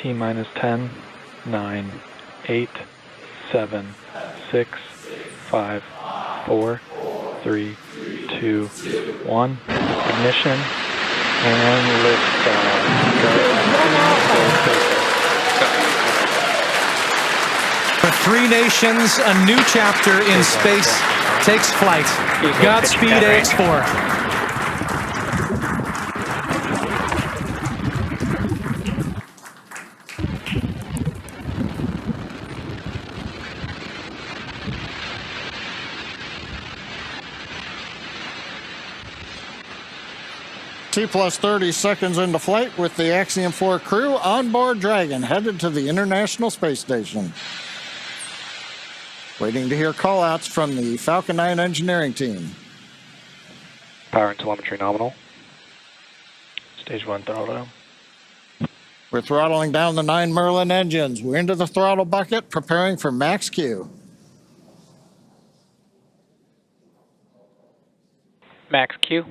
T minus 10, 9, 8, 7, 6, 5, 4, 3, 2, 1. Ignition and liftoff. For three nations, a new chapter in space takes flight. Godspeed, AX4. T plus 30 seconds into flight with the AXIOM-4 crew on board Dragon, headed to the International Space Station. Waiting to hear call-outs from the Falcon 9 engineering team. Power and telemetry nominal. Stage 1 throttle down. We're throttling down the 9 Merlin engines. We're into the throttle bucket, preparing for max Q. Max Q.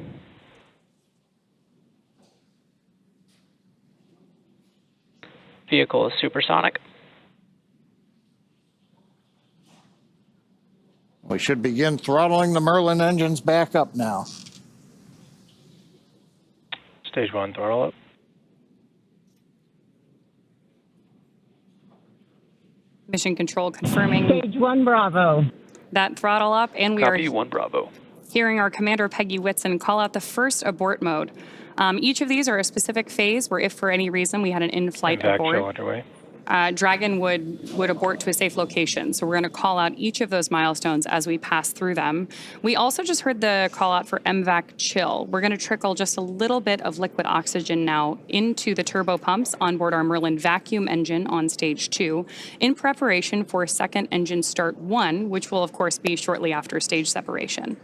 Vehicle is supersonic. We should begin throttling the Merlin engines back up now. Stage 1 throttle up. Mission control confirming. Stage 1 Bravo. That throttle up, and we Copy are 1 Bravo. hearing our Commander Peggy Whitson call out the first abort mode. Each of these are a specific phase where if for any reason we had an in-flight abort, underway. Dragon would abort to a safe location. So we're going to call out each of those milestones as we pass through them. We also just heard the call out for MVAC chill. We're going to trickle just a little bit of liquid oxygen now into the turbo pumps on board our Merlin vacuum engine on stage 2 in preparation for second engine start 1, which will of course be shortly after stage separation.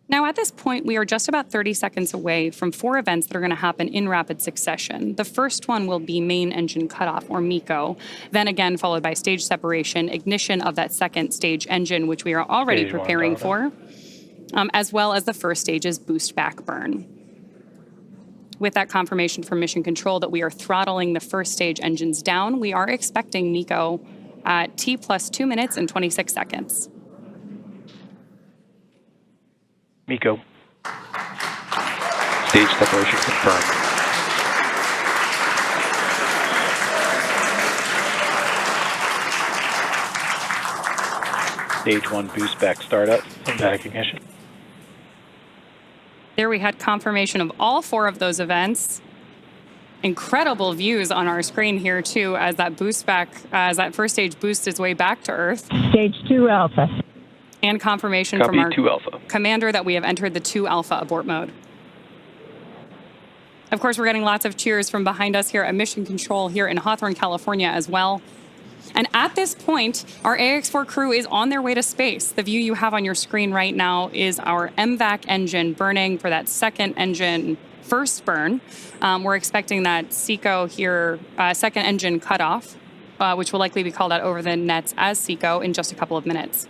Now, at this point, we are just about 30 seconds away from 4 events that are going to happen in rapid succession. The first one will be main engine cutoff, or MECO, then again followed by stage separation, ignition of that second stage engine, which we are already preparing for, as well as the first stage's boost back burn. With that confirmation from Mission Control that we are throttling the first stage engines down, we are expecting MECO at T plus 2 minutes and 26 seconds. MECO. Stage separation confirmed. Stage 1 boost back startup and back ignition. There we had confirmation of all 4 of those events. Incredible views on our screen here too as that boost back, as that first stage boosts its way back to Earth. Stage 2 Alpha. And confirmation Copy, from our 2 Alpha. commander that we have entered the 2 Alpha abort mode. Of course, we're getting lots of cheers from behind us here at Mission Control here in Hawthorne, California as well. And at this point, our AX4 crew is on their way to space. The view you have on your screen right now is our MVAC engine burning for that second engine first burn. We're expecting that SECO here, second engine cutoff, which will likely be called out over the nets as SECO in just a couple of minutes.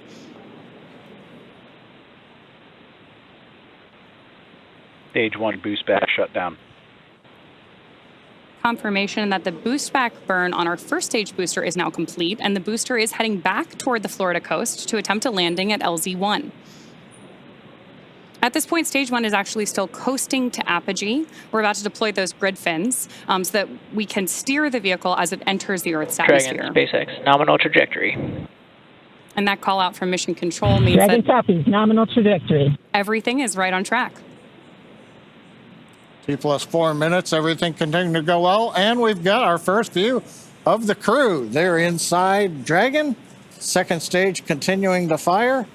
Stage 1 boost back shut down. Confirmation that the boost back burn on our first stage booster is now complete, and the booster is heading back toward the Florida coast to attempt a landing at LZ1. At this point, stage 1 is actually still coasting to apogee. We're about to deploy those grid fins so that we can steer the vehicle as it enters the Earth's atmosphere. Dragon, SpaceX, nominal trajectory. And that call out from Mission Control means Dragon that copies, nominal trajectory. everything is right on track. T plus 4 minutes, everything continuing to go well, and we've got our first view of the crew. They're inside Dragon, second stage continuing to fire.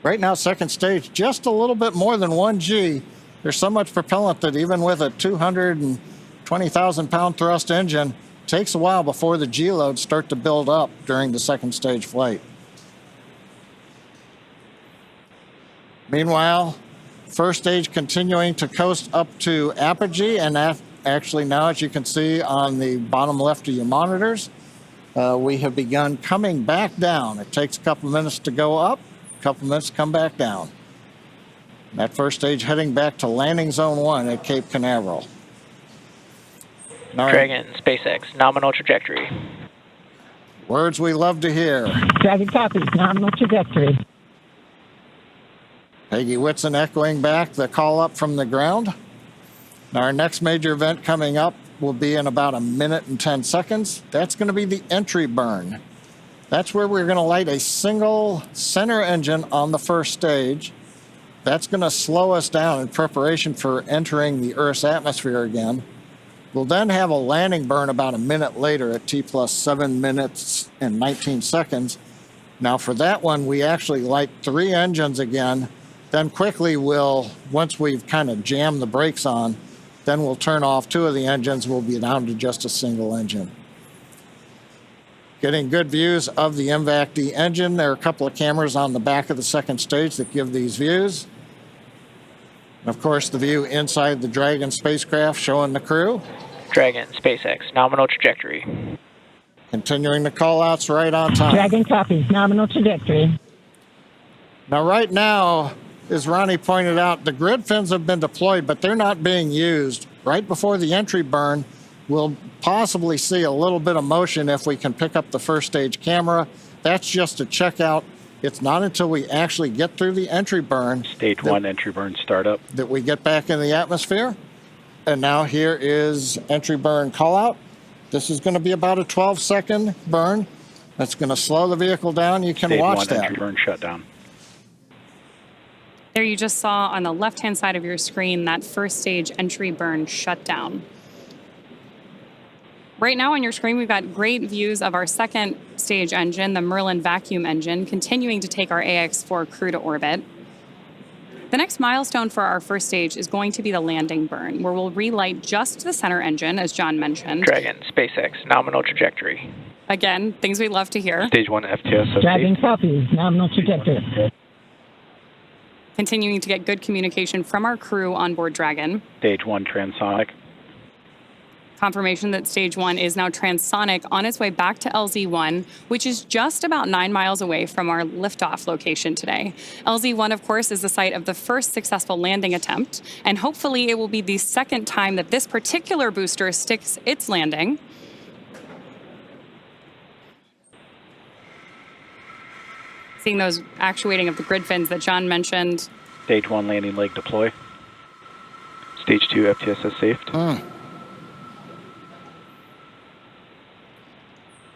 Right now, second stage, just a little bit more than 1 G. There's so much propellant that even with a 220,000-pound thrust engine, it takes a while before the G loads start to build up during the second stage flight. Meanwhile, first stage continuing to coast up to apogee, and actually now, as you can see on the bottom left of your monitors, we have begun coming back down. It takes a couple minutes to go up, a couple minutes to come back down. That first stage heading back to landing zone 1 at Cape Canaveral. All right. Dragon, SpaceX, nominal trajectory. Words we love to hear. Dragon copies, nominal trajectory. Peggy Whitson echoing back the call up from the ground. Now our next major event coming up will be in about 1 minute and 10 seconds. That's going to be the entry burn. That's where we're going to light a single center engine on the first stage. That's going to slow us down in preparation for entering the Earth's atmosphere again. We'll then have a landing burn about 1 minute later at T plus 7 minutes and 19 seconds. Now for that one, we actually light 3 engines again. Then quickly once we've kind of jammed the brakes on, then we'll turn off 2 of the engines. We'll be down to just a single engine. Getting good views of the MVAC-D engine. There are a couple of cameras on the back of the second stage that give these views. And of course, the view inside the Dragon spacecraft showing the crew. Dragon, SpaceX, nominal trajectory. Continuing the call-outs right on time. Dragon copies, nominal trajectory. Now, right now, as Ronnie pointed out, the grid fins have been deployed, but they're not being used. Right before the entry burn, we'll possibly see a little bit of motion if we can pick up the first stage camera. That's just to check out. It's not until we actually get through the entry burn. Stage 1 entry burn startup. That we get back in the atmosphere. And now here is entry burn call out. This is going to be about a 12-second burn. That's going to slow the vehicle down. You can watch Stage 1 that. entry burn shutdown. There you just saw on the left-hand side of your screen that first stage entry burn shutdown. Right now on your screen, we've got great views of our second stage engine, the Merlin vacuum engine, continuing to take our AX-4 crew to orbit. The next milestone for our first stage is going to be the landing burn, where we'll relight just the center engine, as John mentioned. Dragon, SpaceX, nominal trajectory. Again, things we love to hear. Stage 1 FTS. Dragon copies, nominal trajectory. Continuing to get good communication from our crew on board Dragon. Stage 1 transonic. Confirmation that stage 1 is now transonic on its way back to LZ1, which is just about 9 miles away from our liftoff location today. LZ1, of course, is the site of the first successful landing attempt, and hopefully it will be the second time that this particular booster sticks its landing. Seeing those actuating of the grid fins that John mentioned. Stage 1 landing leg deploy. Stage 2 FTSS safed.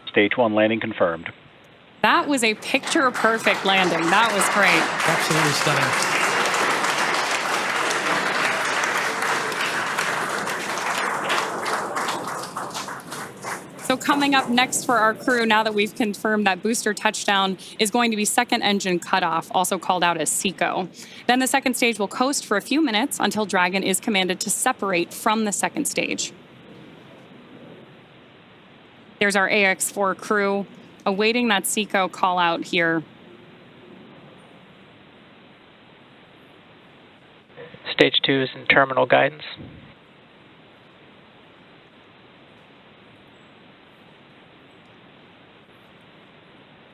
Stage 1 landing confirmed. That was a picture-perfect landing. That was great. Absolutely stunning. So coming up next for our crew, now that we've confirmed that booster touchdown, is going to be second engine cutoff, also called out as SECO. Then the second stage will coast for a few minutes until Dragon is commanded to separate from the second stage. There's our AX-4 crew awaiting that SECO call out here. Stage 2 is in terminal guidance.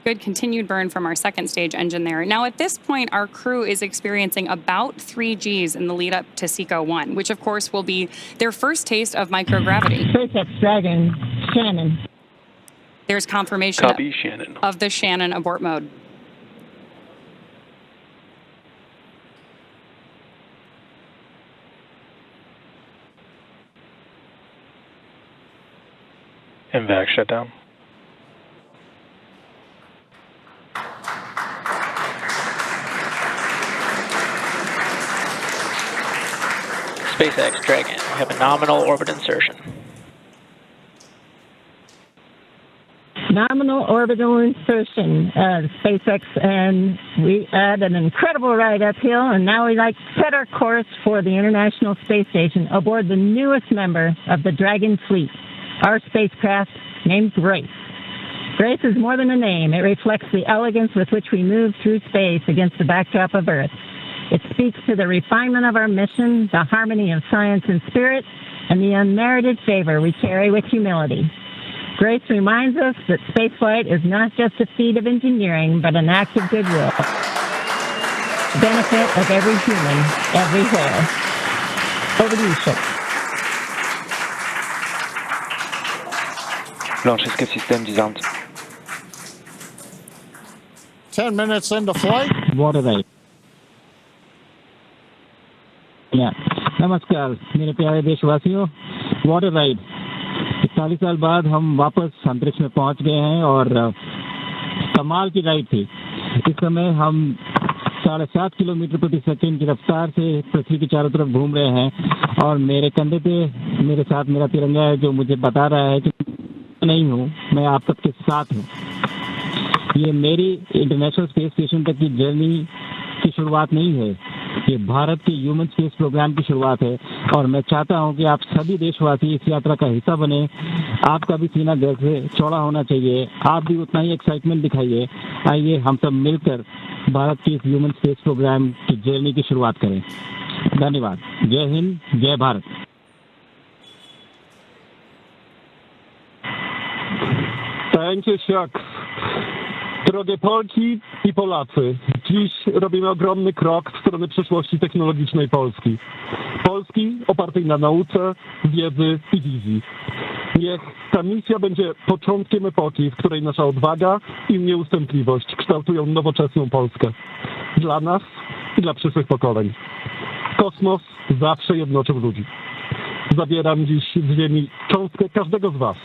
Good continued burn from our second stage engine there. Now at this point, our crew is experiencing about 3 Gs in the lead up to SECO 1, which of course will be their first taste of microgravity. SpaceX Dragon, Shannon. There's confirmation Copy, Shannon. of the Shannon abort mode. MVAC shutdown. SpaceX Dragon, we have a nominal orbit insertion. Nominal orbital insertion, SpaceX, and we had an incredible ride uphill, and now we like to set our course for the International Space Station aboard the newest member of the Dragon fleet, our spacecraft named Grace. Grace is more than a name. It reflects the elegance with which we move through space against the backdrop of Earth. It speaks to the refinement of our mission, the harmony of science and spirit, and the unmerited favor we carry with humility. Grace reminds us that spaceflight is not just a feat of engineering, but an act of goodwill. benefit of every human, everywhere. Over to you, Chip. Launch escape system disarmed. 10 minutes into flight. Water ride. नमस्कार मेरे प्यारे देशवासियों, water ride 41 साल बाद हम वापस अंतरिक्ष में पहुंच गए हैं और कमाल की राइड थी। इस समय हम 7.5 किलोमीटर प्रति सेकंड की रफ्तार से पृथ्वी के चारों तरफ घूम रहे हैं और मेरे कंधे पे मेरे साथ मेरा तिरंगा है जो मुझे बता रहा है कि नहीं हूँ, मैं आप सबके साथ हूँ। ये मेरी इंटरनेशनल स्पेस स्टेशन तक की जर्नी की शुरुआत नहीं है, ये भारत के ह्यूमन स्पेस प्रोग्राम की शुरुआत है और मैं चाहता हूं कि आप सभी देशवासी इस यात्रा का हिस्सा बने। आपका भी सीना गर्व से चौड़ा होना चाहिए, आप भी उतना ही एक्साइटमेंट दिखाइए। आइए हम सब मिलकर भारत के इस ह्यूमन स्पेस प्रोग्राम की जर्नी की शुरुआत करें। धन्यवाद। जय हिंद, जय Bharat. Thank you, Shucks. Drogie Polki i Polacy, dziś robimy ogromny krok w stronę przyszłości technologicznej Polski. Polski opartej na nauce, wiedzy i wizji. Niech ta misja będzie początkiem epoki, w której nasza odwaga i nieustępliwość kształtują nowoczesną Polskę. Dla nas i dla przyszłych pokoleń. Kosmos zawsze jednoczył ludzi. Zabieram dziś z ziemi cząstkę każdego z was.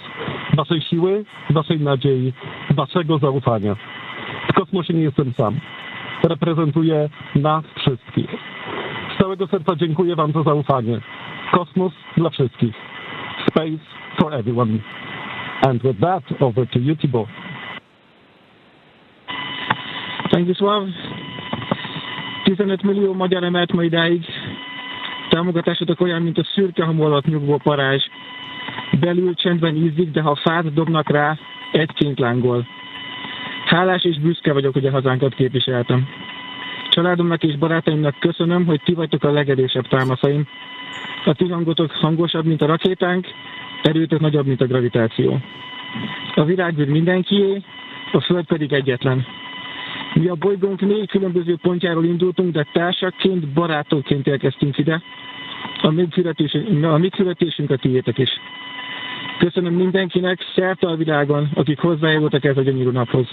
Waszej siły, waszej nadziei, waszego zaufania. W kosmosie nie jestem sam. Reprezentuję nas wszystkich. Z całego serca dziękuję wam za zaufanie. Kosmos dla wszystkich. Space for everyone. And with that, over to you, Thibaut. Stanisław, 15 millió magyar emelt ma idáig. Támogatásotok olyan, mint a szürke hamo alatt nyugvó parázs. Belül csendben ízik, de ha fát dobnak rá, egyként lángol. Hálás és büszke vagyok, hogy a hazánkat képviseltem. Családomnak és barátaimnak köszönöm, hogy ti vagytok a legerősebb támaszaim. A ti hangotok hangosabb, mint a rakétánk, erőtök nagyobb, mint a gravitáció. A világűr mindenkié, a Föld pedig egyetlen. Mi a bolygónk 4 különböző pontjáról indultunk, de társakként, barátokként érkeztünk ide. A mi születésünk a tiétek is. Köszönöm mindenkinek szerte a világon, akik hozzájárultak ez a gyönyörű naphoz.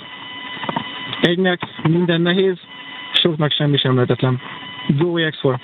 Egynek minden nehéz, soknak semmi sem lehetetlen. Go AX4!